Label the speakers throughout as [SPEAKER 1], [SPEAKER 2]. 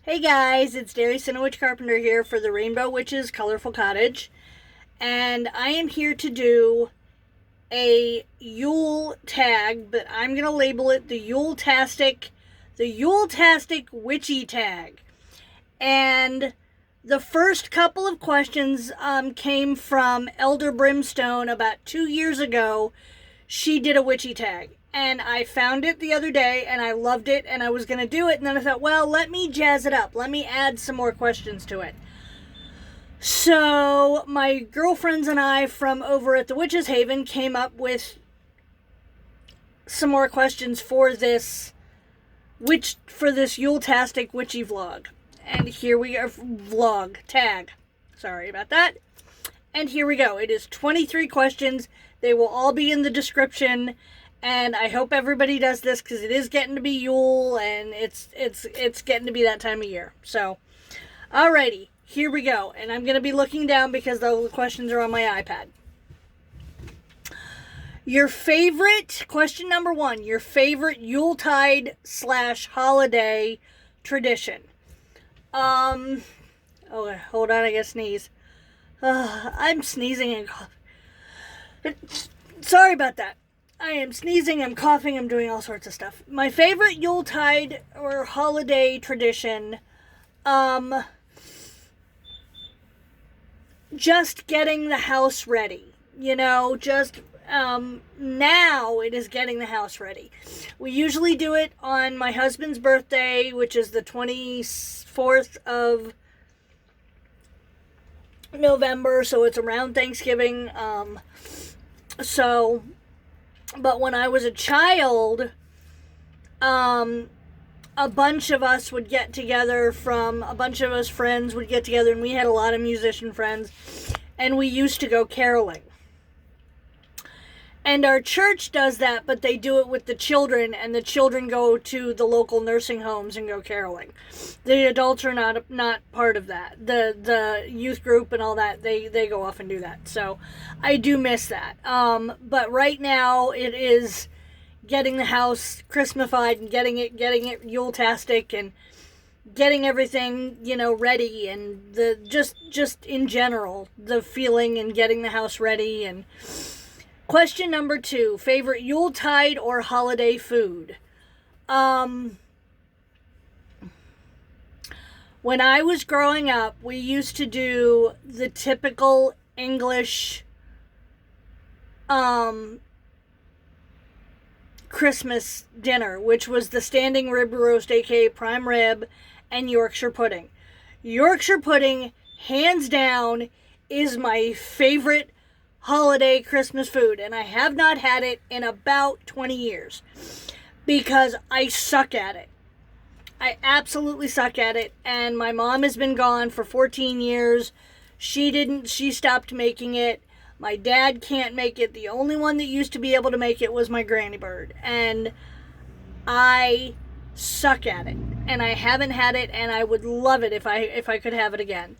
[SPEAKER 1] Hey guys, it's Derry Witch Carpenter here for the Rainbow Witches Colorful Cottage, and I am here to do a Yule tag, but I'm going to label it the Yuletastic Witchy Tag. And the first couple of questions came from Elder Brimstone about 2 years ago. She did a witchy tag. And I found it the other day, and I loved it, and I was going to do it, and then I thought, well, let me jazz it up. Let me add some more questions to it. So, my girlfriends and I from over at the Witch's Haven came up with some more questions for this Yuletastic Witchy vlog. And here we are, vlog, tag. Sorry about that. And here we go. It is 23 questions. They will all be in the description. And I hope everybody does this because it is getting to be Yule and it's getting to be that time of year. So, alrighty, here we go. And I'm going to be looking down because the questions are on my iPad. Question number 1, your favorite Yuletide / holiday tradition. Okay, hold on, I gotta sneeze. I'm sneezing and coughing. Sorry about that. I am sneezing, I'm coughing, I'm doing all sorts of stuff. My favorite Yuletide or holiday tradition, just getting the house ready. Now it is getting the house ready. We usually do it on my husband's birthday, which is the 24th of November, so it's around Thanksgiving. But when I was a child, a bunch of us would get together a bunch of us friends would get together, and we had a lot of musician friends, and we used to go caroling. And our church does that, but they do it with the children, and the children go to the local nursing homes and go caroling. The adults are not part of that. The youth group and all that, they go off and do that. So I do miss that. But right now it is getting the house Christmasified and getting it Yuletastic and getting everything, ready, and just in general, the feeling and getting the house ready. And question number 2, favorite Yuletide or holiday food? When I was growing up, we used to do the typical English Christmas dinner, which was the standing rib roast, aka prime rib, and Yorkshire pudding. Yorkshire pudding, hands down, is my favorite holiday Christmas food, and I have not had it in about 20 years because I suck at it. I absolutely suck at it, and my mom has been gone for 14 years. She stopped making it. My dad can't make it. The only one that used to be able to make it was my granny bird, and I suck at it, and I haven't had it, and I would love it if I could have it again.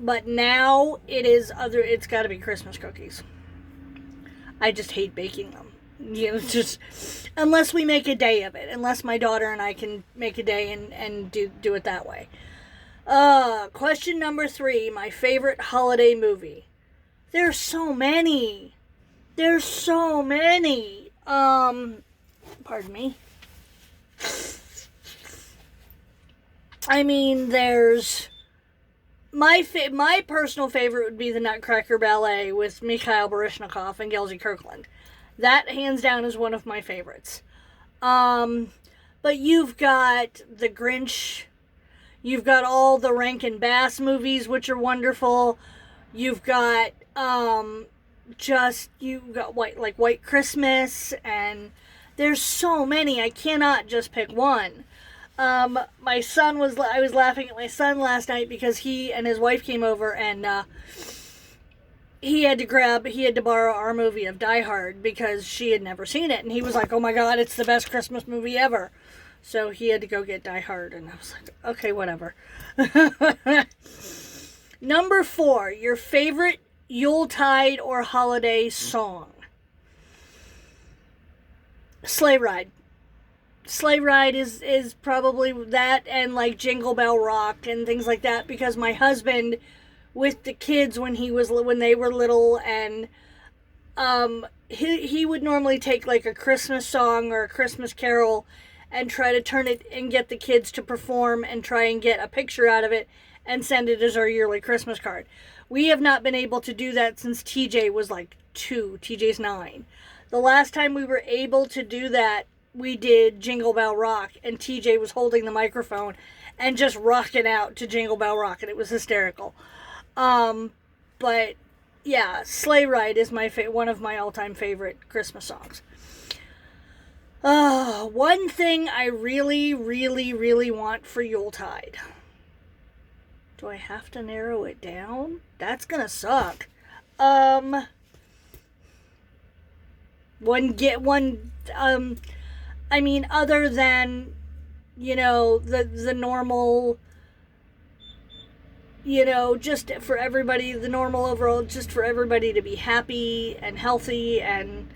[SPEAKER 1] But now it's got to be Christmas cookies. I just hate baking them. It's just, unless we make a day of it. Unless my daughter and I can make a day and do it that way. Question number 3, my favorite holiday movie. There's so many. Pardon me. I mean, there's my personal favorite would be the Nutcracker Ballet with Mikhail Baryshnikov and Gelsey Kirkland. That, hands down, is one of my favorites. But you've got The Grinch. You've got all the Rankin Bass movies, which are wonderful. You've got White Christmas, and there's so many. I cannot just pick one. I was laughing at my son last night because he and his wife came over, and he had to borrow our movie of Die Hard because she had never seen it, and he was like, "Oh my God, it's the best Christmas movie ever." So he had to go get Die Hard, and I was like, okay, whatever. Number 4, your favorite Yuletide or holiday song? Sleigh Ride. Sleigh Ride is probably that, and like Jingle Bell Rock and things like that, because my husband, with the kids when they were little, and he would normally take like a Christmas song or a Christmas carol and try to turn it and get the kids to perform and try and get a picture out of it and send it as our yearly Christmas card. We have not been able to do that since TJ was like 2. TJ's 9. The last time we were able to do that, we did Jingle Bell Rock, and TJ was holding the microphone and just rocking out to Jingle Bell Rock, and it was hysterical. But yeah, Sleigh Ride is one of my all-time favorite Christmas songs. One thing I really, really, really want for Yuletide. Do I have to narrow it down? That's gonna suck. I mean, other than, the normal, just for everybody, the normal overall, just for everybody to be happy and healthy, and,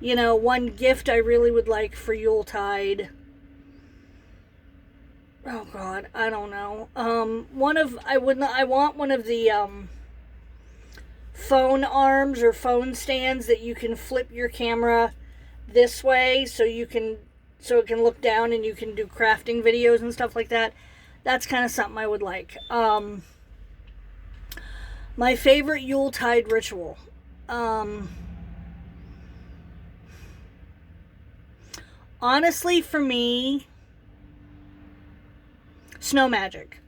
[SPEAKER 1] one gift I really would like for Yuletide. Oh God, I don't know. I want one of the, phone arms or phone stands that you can flip your camera this way so it can look down and you can do crafting videos and stuff like that. That's kind of something I would like. My favorite Yuletide ritual. Honestly, for me, snow magic.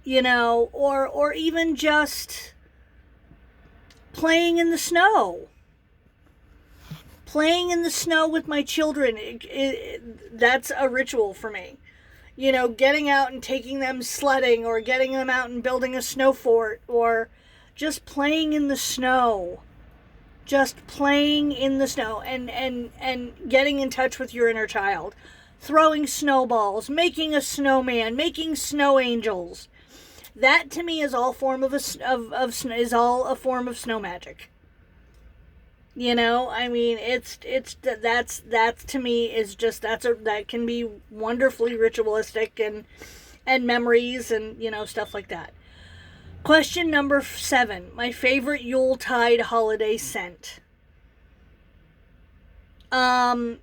[SPEAKER 1] Or even just playing in the snow. Playing in the snow with my children, that's a ritual for me. Getting out and taking them sledding, or getting them out and building a snow fort, or just playing in the snow. Just playing in the snow and getting in touch with your inner child. Throwing snowballs, making a snowman, making snow angels. That to me is all a form of snow magic. I mean, that's to me is just, that can be wonderfully ritualistic and memories and, stuff like that. Question number 7, my favorite Yuletide holiday scent. I'm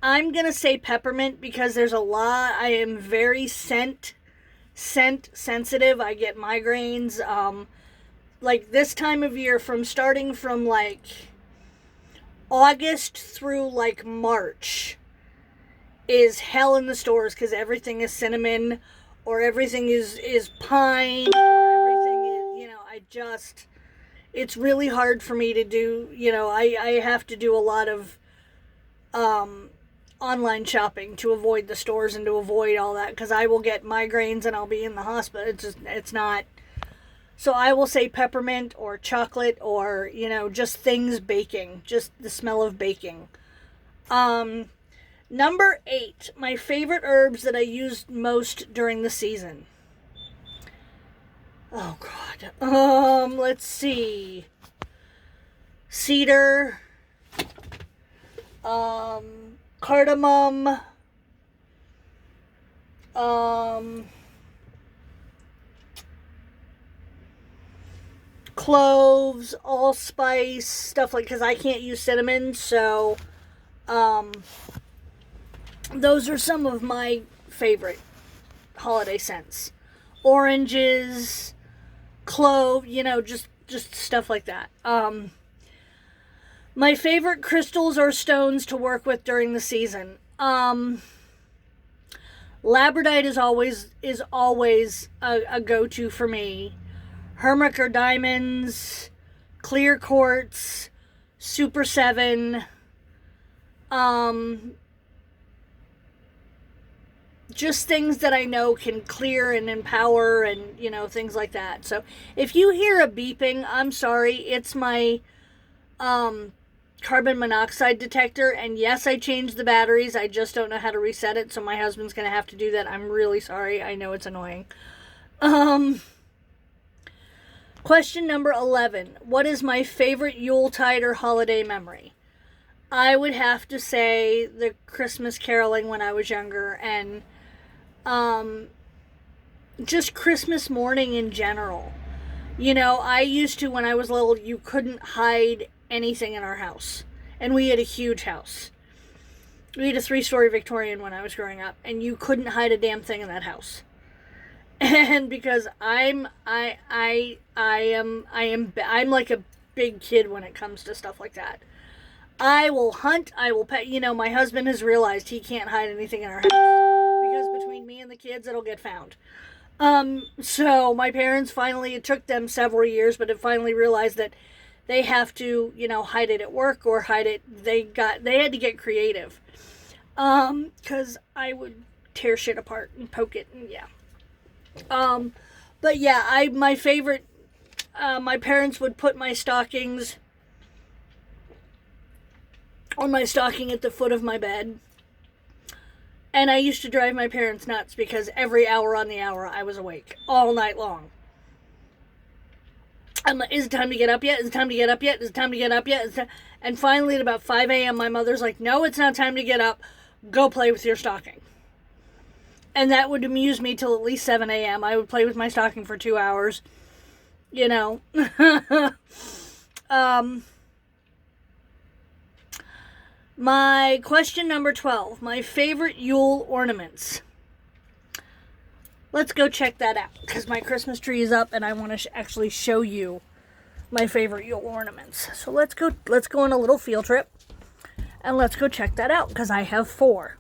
[SPEAKER 1] going to say peppermint, because there's a lot, I am very scent sensitive. I get migraines, like this time of year, starting from like August through like March is hell in the stores, because everything is cinnamon, or everything is pine, or everything is, it's really hard for me to do, I have to do a lot of online shopping to avoid the stores and to avoid all that, because I will get migraines and I'll be in the hospital. It's not. So I will say peppermint or chocolate, or just things baking, just the smell of baking. Number 8, my favorite herbs that I use most during the season. Oh God. Let's see. Cedar, cardamom, cloves, allspice, stuff like, because I can't use cinnamon, so those are some of my favorite holiday scents. Oranges, clove, just stuff like that. My favorite crystals or stones to work with during the season. Labradorite is always a go-to for me. Hermit or diamonds, clear quartz, Super 7, just things that I know can clear and empower, and things like that. So if you hear a beeping, I'm sorry, it's my carbon monoxide detector, and yes, I changed the batteries, I just don't know how to reset it, so my husband's gonna have to do that. I'm really sorry, I know it's annoying. Question number 11, what is my favorite Yuletide or holiday memory? I would have to say the Christmas caroling when I was younger, and just Christmas morning in general. You know, I used to, when I was little, you couldn't hide anything in our house. And we had a huge house. We had a 3-story Victorian when I was growing up, and you couldn't hide a damn thing in that house. And because I'm like a big kid when it comes to stuff like that. I will hunt, I will pet. You know, my husband has realized he can't hide anything in our house, because between me and the kids, it'll get found. So my parents finally, it took them several years, but have finally realized that they have to, you know, hide it at work or hide it. They had to get creative. 'Cause I would tear shit apart and poke it, and yeah. But yeah, my favorite, my parents would put my stockings on my stocking at the foot of my bed. And I used to drive my parents nuts because every hour on the hour I was awake all night long. I'm like, is it time to get up yet? Is it time to get up yet? Is it time to get up yet? And finally at about 5 a.m. my mother's like, no, it's not time to get up. Go play with your stocking. And that would amuse me till at least 7 a.m. I would play with my stocking for 2 hours. You know. My question number 12. My favorite Yule ornaments. Let's go check that out, because my Christmas tree is up and I want to actually show you my favorite Yule ornaments. So let's go on a little field trip and let's go check that out, because I have 4.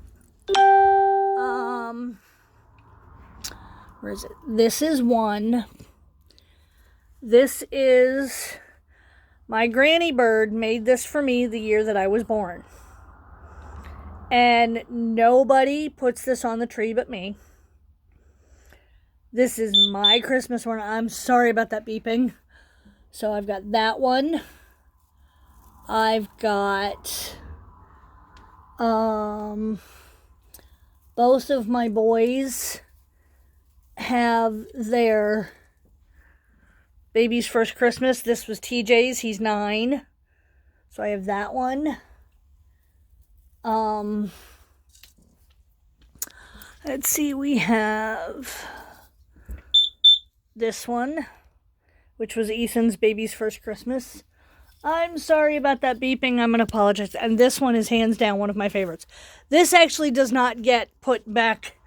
[SPEAKER 1] Where is it? This is one. This is my granny bird made this for me the year that I was born. And nobody puts this on the tree but me. This is my Christmas one. I'm sorry about that beeping. So I've got that one. I've got both of my boys have their baby's first Christmas. This was TJ's. He's 9. So I have that one. Let's see, we have this one, which was Ethan's baby's first Christmas. I'm sorry about that beeping. I'm going to apologize. And this one is hands down one of my favorites. This actually does not get put back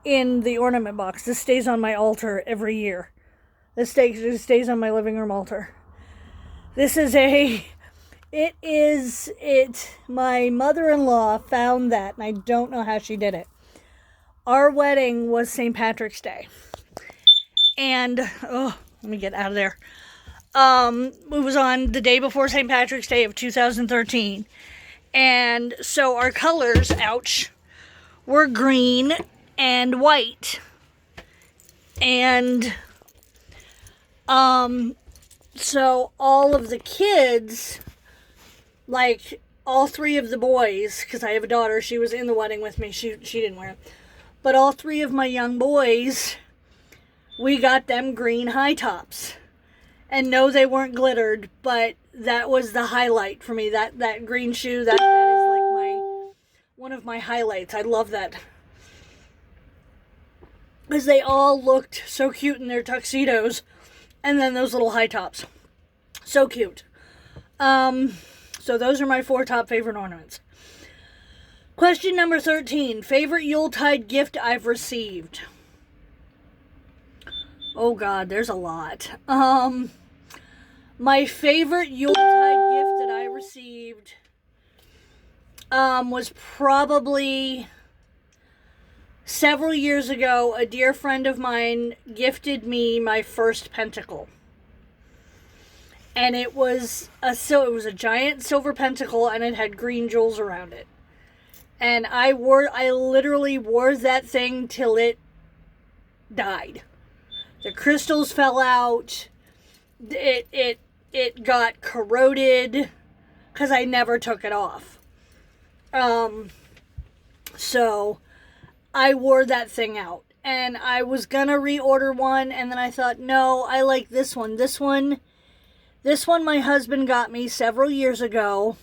[SPEAKER 1] in the ornament box. This stays on my altar every year. This stays on my living room altar. This is my mother-in-law found that, and I don't know how she did it. Our wedding was St. Patrick's Day. And, let me get out of there. It was on the day before St. Patrick's Day of 2013. And so our colors, ouch, were green and white. And, so all of the kids, like all 3 of the boys, because I have a daughter, she was in the wedding with me, she didn't wear it. But all 3 of my young boys, we got them green high tops. And no, they weren't glittered, but that was the highlight for me. That green shoe, that is like one of my highlights. I love that. Because they all looked so cute in their tuxedos. And then those little high tops. So cute. So those are my 4 top favorite ornaments. Question number 13. Favorite Yuletide gift I've received. Oh God, there's a lot. My favorite Yuletide gift that I received was probably several years ago. A dear friend of mine gifted me my first pentacle. And it was a giant silver pentacle, and it had green jewels around it. And I literally wore that thing till it died. The crystals fell out. It got corroded because I never took it off. So I wore that thing out, and I was gonna reorder one, and then I thought, no, I like this one. This one my husband got me several years ago.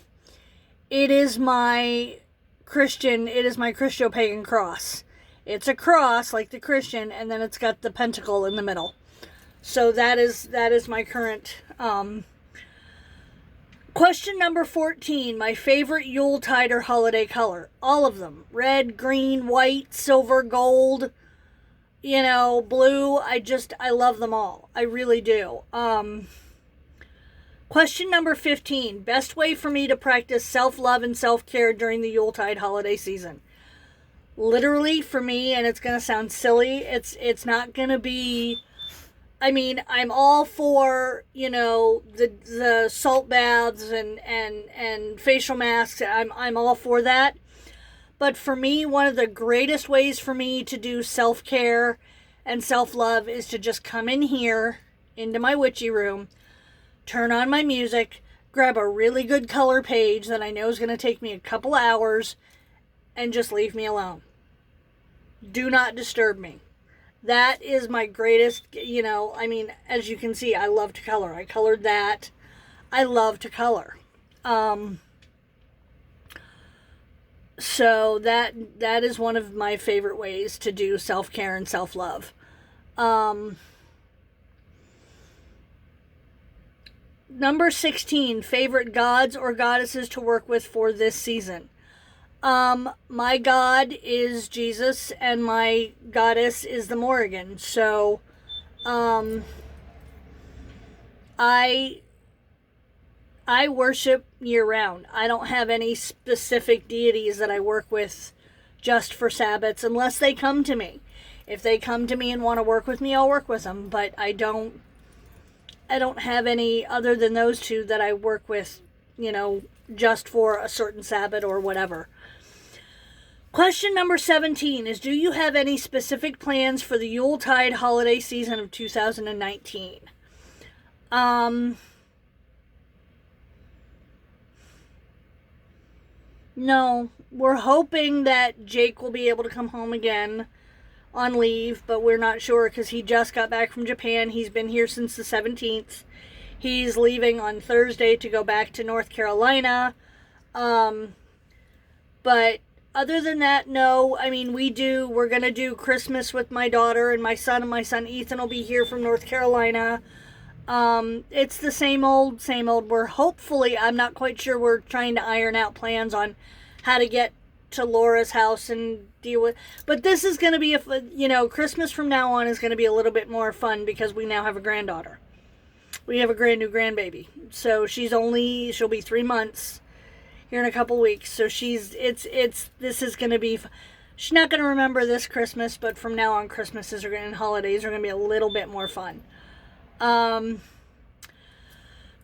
[SPEAKER 1] it is my Christo-pagan cross. It's a cross like the Christian, and then it's got the pentacle in the middle. So that is my current. Question number 14. My favorite Yuletide or holiday color. All of them. Red, green, white, silver, gold, blue. I love them all. I really do. Question number 15. Best way for me to practice self-love and self-care during the Yuletide holiday season. Literally, for me, and it's going to sound silly, it's not going to be... I'm all for, the salt baths and facial masks. I'm all for that. But for me, one of the greatest ways for me to do self-care and self-love is to just come in here into my witchy room, turn on my music, grab a really good color page that I know is going to take me a couple hours, and just leave me alone. Do not disturb me. That is my greatest, as you can see, I love to color. I colored that. I love to color. So that is one of my favorite ways to do self-care and self-love. Number 16, favorite gods or goddesses to work with for this season. My god is Jesus, and my goddess is the Morrigan. So, I worship year round. I don't have any specific deities that I work with just for Sabbats unless they come to me. If they come to me and want to work with me, I'll work with them. But I don't have any other than those two that I work with, just for a certain Sabbat or whatever. Question number 17 is, do you have any specific plans for the Yuletide holiday season of 2019? No. We're hoping that Jake will be able to come home again on leave, but we're not sure because he just got back from Japan. He's been here since the 17th. He's leaving on Thursday to go back to North Carolina. But other than that, no. We're going to do Christmas with my daughter and my son Ethan will be here from North Carolina. It's the same old. We're hopefully, I'm not quite sure, we're trying to iron out plans on how to get to Laura's house and deal with, but this is going to be Christmas from now on is going to be a little bit more fun because we now have a granddaughter. We have a brand new grandbaby. So she'll be 3 months here in a couple weeks. So this is going to be, she's not going to remember this Christmas, but from now on, Christmases and holidays are going to be a little bit more fun.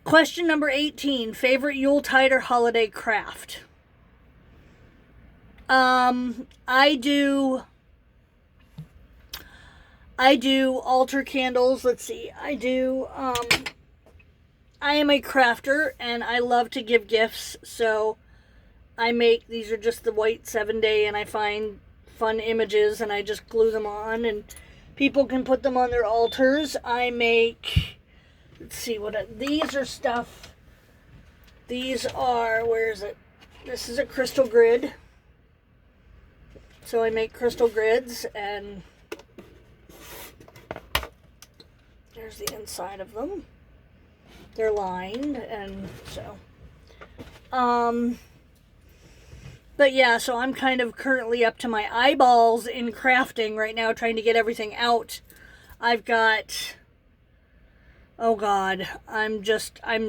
[SPEAKER 1] Question number 18, favorite Yuletide or holiday craft? I do altar candles. Let's see. I am a crafter and I love to give gifts. So these are just the white 7-day, and I find fun images and I just glue them on and people can put them on their altars. Let's see these are stuff. Where is it? This is a crystal grid. So I make crystal grids, and there's the inside of them. They're lined, and so. But yeah, so I'm kind of currently up to my eyeballs in crafting right now, trying to get everything out. I've got, oh God, I'm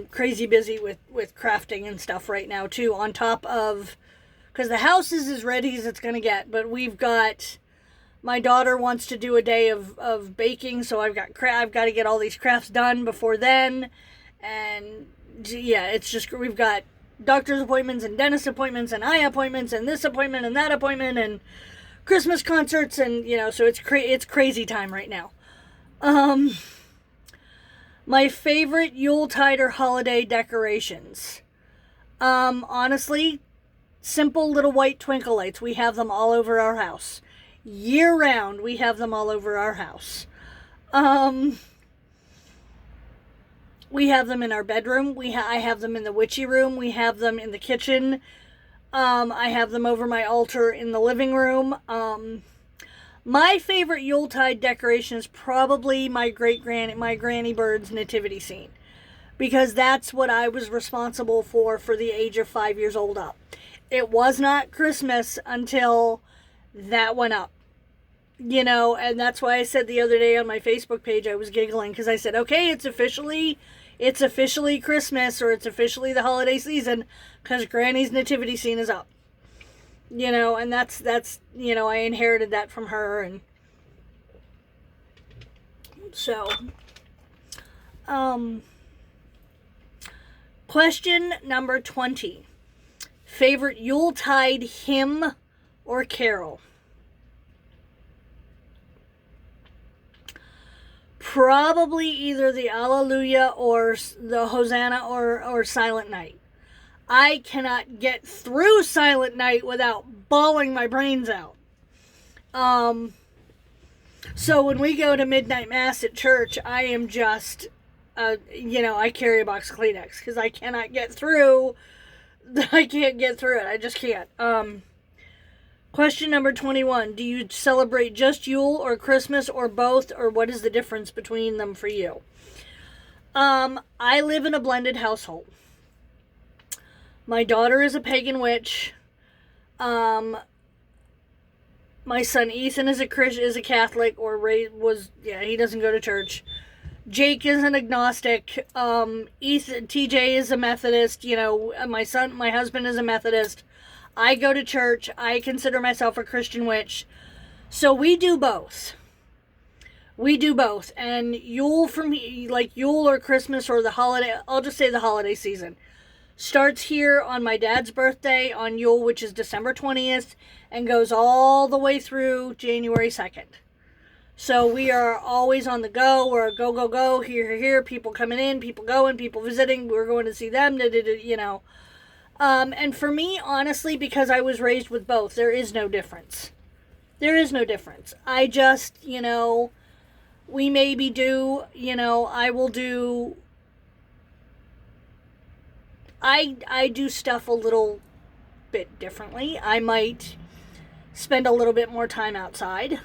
[SPEAKER 1] crazy busy with crafting and stuff right now too, on top of, because the house is as ready as it's going to get, but my daughter wants to do a day of baking, so I've got to get all these crafts done before then, and yeah, it's just, we've got doctor's appointments and dentist appointments and eye appointments and this appointment and that appointment and Christmas concerts, and so it's crazy time right now. My favorite Yuletide or holiday decorations, honestly, simple little white twinkle lights. We have them all over our house. Year round, we have them all over our house. We have them in our bedroom. I have them in the witchy room. We have them in the kitchen. I have them over my altar in the living room. My favorite Yuletide decoration is probably my granny bird's nativity scene, because that's what I was responsible for the age of 5 years old up. It was not Christmas until that went up, and that's why I said the other day on my Facebook page, I was giggling because I said, okay, it's officially Christmas, or it's officially the holiday season, because Granny's nativity scene is up. And that's I inherited that from her, and so question number 20. Favorite Yuletide hymn or carol? Probably either the Alleluia or the Hosanna or Silent Night. I cannot get through Silent Night without bawling my brains out. So when we go to midnight mass at church, I am just, I carry a box of Kleenex because I cannot get through. I can't get through it. I just can't. Question number 21. Do you celebrate just Yule or Christmas or both, or what is the difference between them for you? I live in a blended household. My daughter is a pagan witch. My son Ethan is a Catholic, he doesn't go to church. Jake is an agnostic. TJ is a Methodist. My husband is a Methodist. I go to church. I consider myself a Christian witch. So we do both. And Yule for me, like Yule or Christmas or the holiday, I'll just say the holiday season, starts here on my dad's birthday on Yule, which is December 20th, and goes all the way through January 2nd. So we are always on the go. We're a go, here, people coming in, people going, people visiting. We're going to see them, and for me, honestly, because I was raised with both, there is no difference. I just, we maybe do, I will do, I do stuff a little bit differently. I might spend a little bit more time outside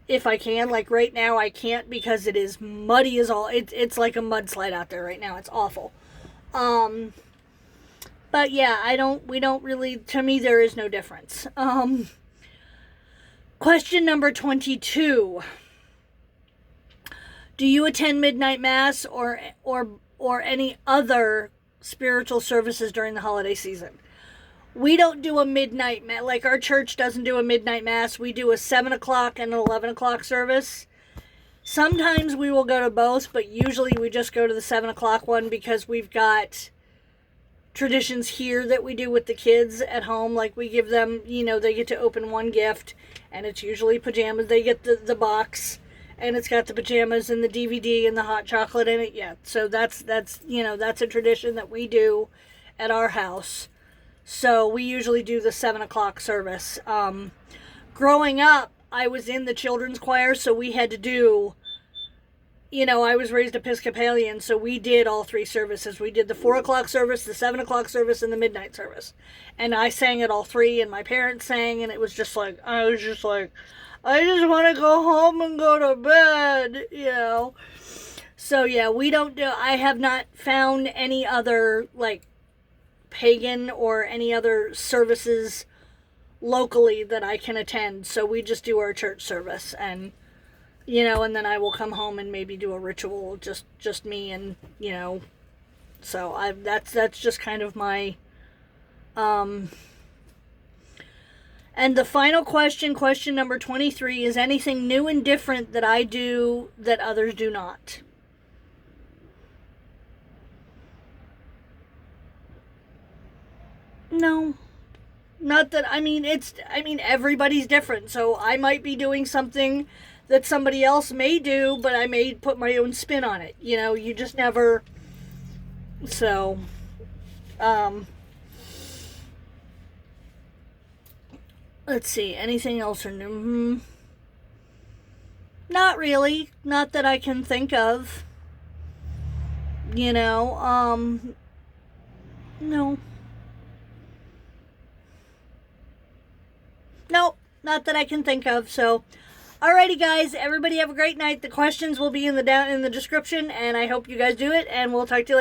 [SPEAKER 1] if I can. Like right now I can't because it is muddy as all. It's like a mudslide out there right now. It's awful. But yeah, we don't really, to me there is no difference. Question number 22. Do you attend midnight mass or any other spiritual services during the holiday season? We don't do a midnight mass, like our church doesn't do a midnight mass. We do a 7 o'clock and an 11 o'clock service. Sometimes we will go to both, but usually we just go to the 7 o'clock one because we've got traditions here that we do with the kids at home. Like we give them, they get to open one gift, and it's usually pajamas. They get the box, and it's got the pajamas and the DVD and the hot chocolate in it. Yeah, so that's a tradition that we do at our house. So we usually do the 7 o'clock service. Growing up, I was in the children's choir, so we had to do, I was raised Episcopalian, so we did all three services. We did the 4 o'clock service, the 7 o'clock service, and the midnight service. And I sang at all three, and my parents sang, and it was just like, I just want to go home and go to bed, So yeah, I have not found any other, pagan or any other services locally that I can attend. So we just do our church service, and and then I will come home and maybe do a ritual, just me, and so that's just kind of my and the final question number 23, is anything new and different that I do that others do not? No. Not that, everybody's different, so I might be doing something that somebody else may do, but I may put my own spin on it. You just never, so, let's see, anything else or new? Not really, not that I can think of, no. Nope, not that I can think of. So, alrighty, guys. Everybody have a great night. The questions will be in the description, and I hope you guys do it. And we'll talk to you later.